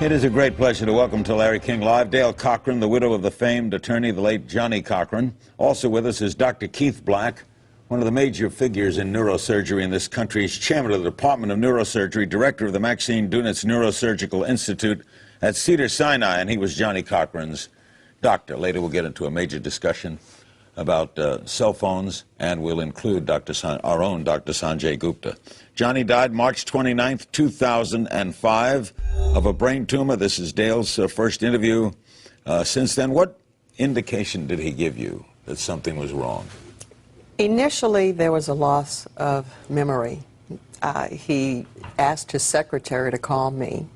It is a great pleasure to welcome to Larry King Live Dale Cochran, the widow of the famed attorney, the late Johnny Cochran. Also with us is Dr. Keith Black, one of the major figures in neurosurgery in this country. He's chairman of the Department of Neurosurgery, director of the Maxine Dunitz Neurosurgical Institute at Cedars-Sinai, and he was Johnny Cochran's doctor. Later we'll get into a major discussion about cell phones, and we'll include our own Dr. Sanjay Gupta. Johnny died March 29th, 2005 of a brain tumor. This is Dale's first interview. Since then, what indication did he give you that something was wrong? Initially, there was a loss of memory. He asked his secretary to call me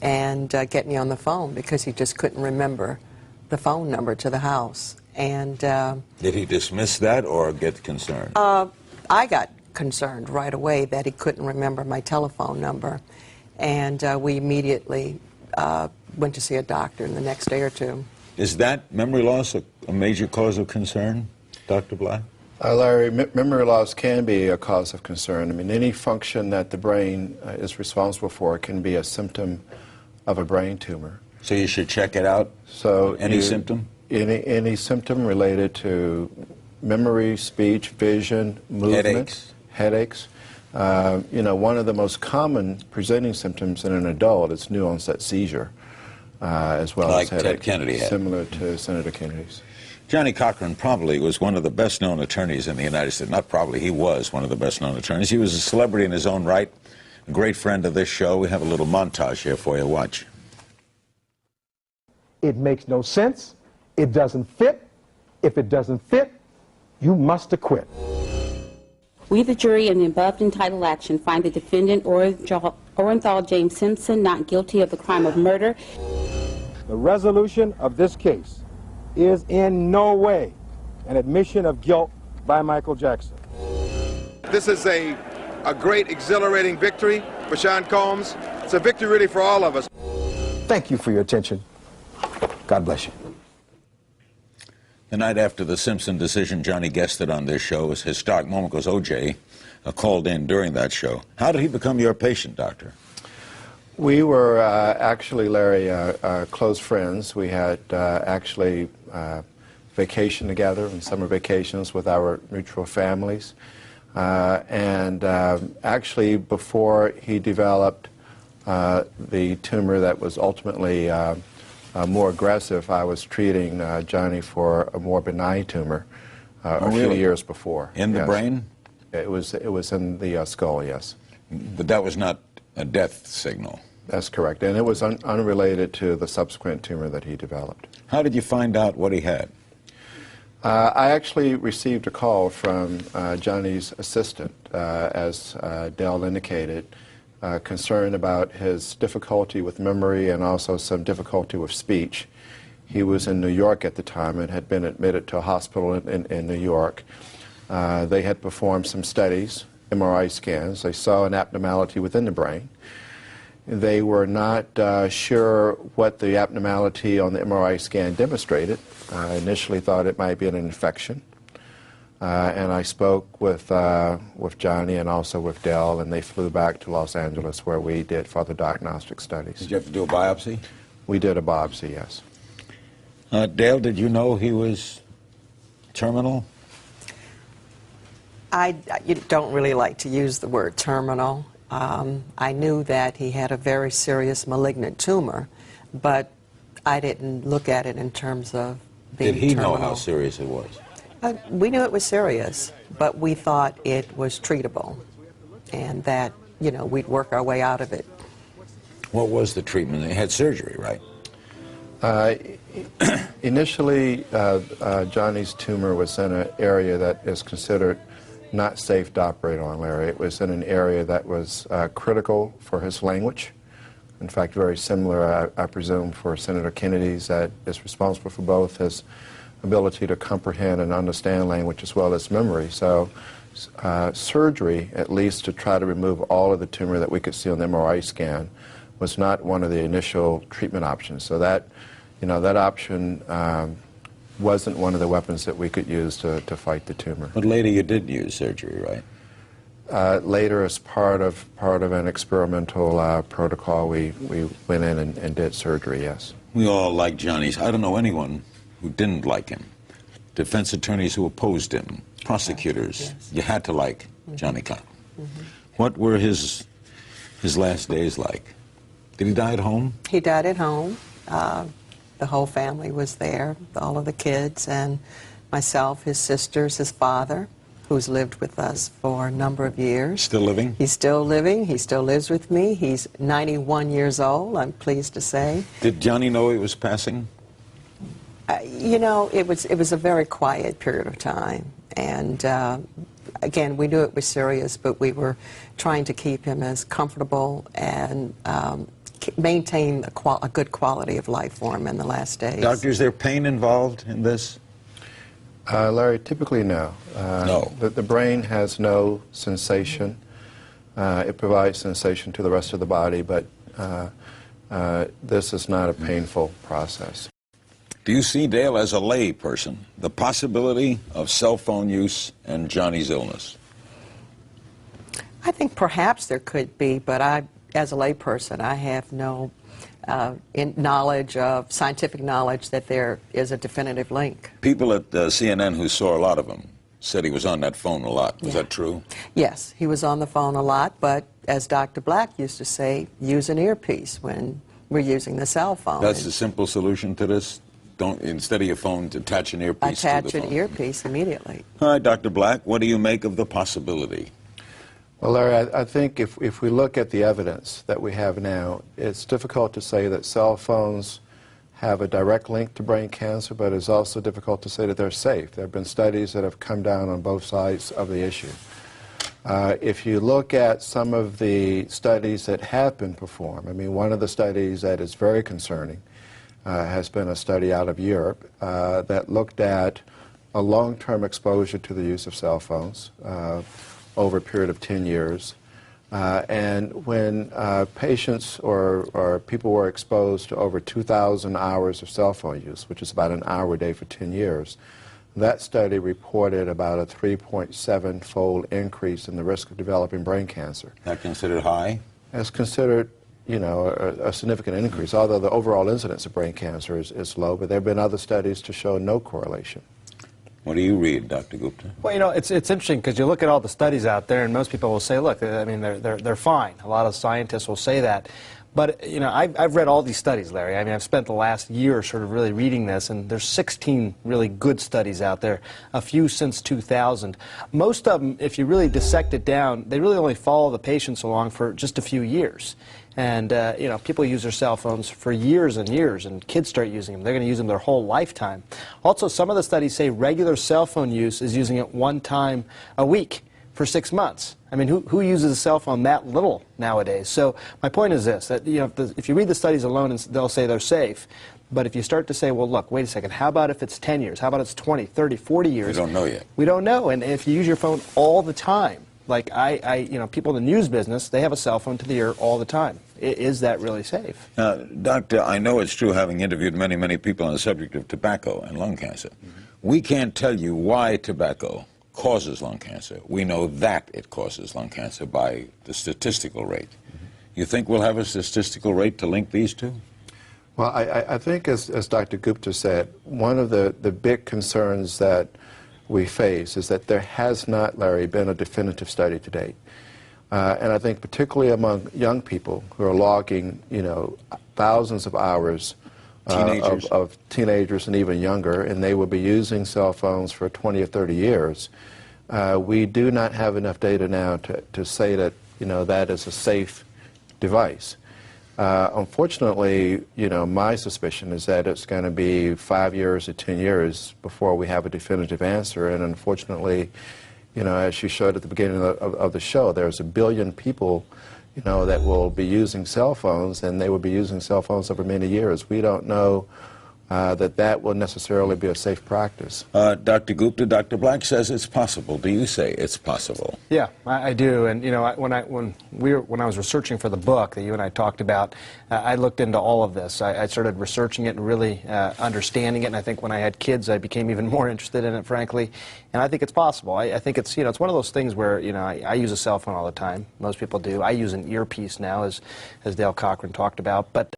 and get me on the phone because he just couldn't remember the phone number to the house. And did he dismiss that or get concerned? I got concerned right away that he couldn't remember my telephone number, and we immediately went to see a doctor in the next day or two. Is that memory loss a major cause of concern, Dr. Black? Larry, memory loss can be a cause of concern. I mean, any function that the brain is responsible for can be a symptom of a brain tumor. So you should check it out? So any symptom? Any symptom related to memory, speech, vision, movement, headaches. You know, one of the most common presenting symptoms in an adult is new onset seizure, as well as headache. Ted Kennedy had. Similar to Senator Kennedy's. Johnny Cochran probably was one of the best-known attorneys in the United States. Not probably, he was one of the best-known attorneys. He was a celebrity in his own right, a great friend of this show. We have a little montage here for you. Watch. It makes no sense. It doesn't fit. If it doesn't fit, you must acquit. We, the jury, in the above entitled action, find the defendant, Orenthal James Simpson, not guilty of the crime of murder. The resolution of this case is in no way an admission of guilt by Michael Jackson. This is a great, exhilarating victory for Sean Combs. It's a victory really for all of us. Thank you for your attention. God bless you. The night after the Simpson decision, Johnny guested on this show. It was a historic moment because O.J. Called in during that show. How did he become your patient, doctor? We were actually, Larry, close friends. We had actually vacationed together on summer vacations with our mutual families. Actually, before he developed the tumor that was ultimately more aggressive, I was treating Johnny for a more benign tumor a few years before. In the brain? It was in the skull, yes. But that was not a death signal? That's correct, and it was unrelated to the subsequent tumor that he developed. How did you find out what he had? I actually received a call from Johnny's assistant, as Dale indicated, concerned about his difficulty with memory and also some difficulty with speech. He was in New York at the time and had been admitted to a hospital in New York. They had performed some studies, MRI scans. They saw an abnormality within the brain. They were not sure what the abnormality on the MRI scan demonstrated. I initially thought it might be an infection. And I spoke with Johnny and also with Dell, and they flew back to Los Angeles where we did further diagnostic studies. Did you have to do a biopsy? We did a biopsy, yes. Dale, did you know he was terminal? I don't really like to use the word terminal. I knew that he had a very serious malignant tumor, but I didn't look at it in terms of being terminal. Did he know how serious it was? We knew it was serious, but we thought it was treatable and that, you know, we'd work our way out of it. What was the treatment? He had surgery, right? Initially, Johnny's tumor was in an area that is considered not safe to operate on, Larry. It was in an area that was critical for his language. In fact, very similar, I presume, for Senator Kennedy's, that is responsible for both his ability to comprehend and understand language as well as memory. So surgery, at least to try to remove all of the tumor that we could see on the MRI scan, was not one of the initial treatment options. So that, you know, that option wasn't one of the weapons that we could use to fight the tumor. But later you did use surgery, right? Later, as part of an experimental protocol, we went in and did surgery, yes. We all like Johnny. I don't know anyone who didn't like him. Defense attorneys who opposed him, prosecutors. Yes. You had to like Johnny Cochran. What were his last days like? Did he die at home? He died at home. The whole family was there, all of the kids, and myself, his sisters, his father, who's lived with us for a number of years. Still living? He's still living. He still lives with me. He's 91 years old, I'm pleased to say. Did Johnny know he was passing? You know, it was a very quiet period of time. And again, we knew it was serious, but we were trying to keep him as comfortable and maintain a good quality of life for him in the last days. Doctor, is there pain involved in this? Larry, typically no. No. The brain has no sensation. It provides sensation to the rest of the body, but this is not a painful process. Do you see, Dale, as a lay person, the possibility of cell phone use and Johnny's illness? I think perhaps there could be, but as a layperson, I have no scientific knowledge that there is a definitive link. People at CNN who saw a lot of him said he was on that phone a lot. Was that true? Yes, he was on the phone a lot, but as Dr. Black used to say, use an earpiece when we're using the cell phone. That's the simple solution to this? Don't, instead of your phone, attach an earpiece to the phone. Attach an earpiece immediately. All right, Dr. Black, what do you make of the possibility? Well, Larry, I think if we look at the evidence that we have now, it's difficult to say that cell phones have a direct link to brain cancer, but it's also difficult to say that they're safe. There have been studies that have come down on both sides of the issue. If you look at some of the studies that have been performed, I mean, one of the studies that is very concerning has been a study out of Europe that looked at a long-term exposure to the use of cell phones over a period of 10 years. And when patients or people were exposed to over 2,000 hours of cell phone use, which is about an hour a day for 10 years, that study reported about a 3.7-fold increase in the risk of developing brain cancer. That considered high? It's considered, you know, a significant increase, although the overall incidence of brain cancer is low, but there have been other studies to show no correlation. What do you read, Dr. Gupta? Well, you know, it's interesting because you look at all the studies out there, and most people will say, look, I mean, they're fine. A lot of scientists will say that. But, you know, I've read all these studies, Larry. I mean, I've spent the last year sort of really reading this, and there's 16 really good studies out there, a few since 2000. Most of them, if you really dissect it down, they really only follow the patients along for just a few years. And, you know, people use their cell phones for years and years, and kids start using them. They're going to use them their whole lifetime. Also, some of the studies say regular cell phone use is using it one time a week for 6 months. I mean, who uses a cell phone that little nowadays? So my point is this, that, you know, if you read the studies alone, they'll say they're safe. But if you start to say, well, look, wait a second, how about if it's 10 years? How about it's 20, 30, 40 years? We don't know yet. We don't know. And if you use your phone all the time, like you know, people in the news business, they have a cell phone to the ear all the time. Is that really safe? Doctor, I know it's true, having interviewed many, many people on the subject of tobacco and lung cancer. We can't tell you why tobacco causes lung cancer. We know that it causes lung cancer by the statistical rate. You think we'll have a statistical rate to link these two? Well, I think, as Dr. Gupta said, one of the big concerns that we face is that there has not, Larry, been a definitive study to date. And I think particularly among young people who are logging, you know, thousands of hours of teenagers and even younger, and they will be using cell phones for 20 or 30 years, we do not have enough data now to say that, you know, that is a safe device. Unfortunately, you know, my suspicion is that it's going to be 5 years or 10 years before we have a definitive answer, and unfortunately, you know, as you showed at the beginning of the show, there's 1 billion people, you know, that will be using cell phones, and they will be using cell phones over many years. We don't know that will necessarily be a safe practice. Dr. Gupta, Dr. Black says it's possible. Do you say it's possible? Yeah, I do. And you know, when I was researching for the book that you and I talked about, I looked into all of this. I started researching it and really understanding it. And I think when I had kids, I became even more interested in it, frankly. And I think it's possible. I think it's, you know, it's one of those things where, you know, I use a cell phone all the time. Most people do. I use an earpiece now, as Dale Cochran talked about. But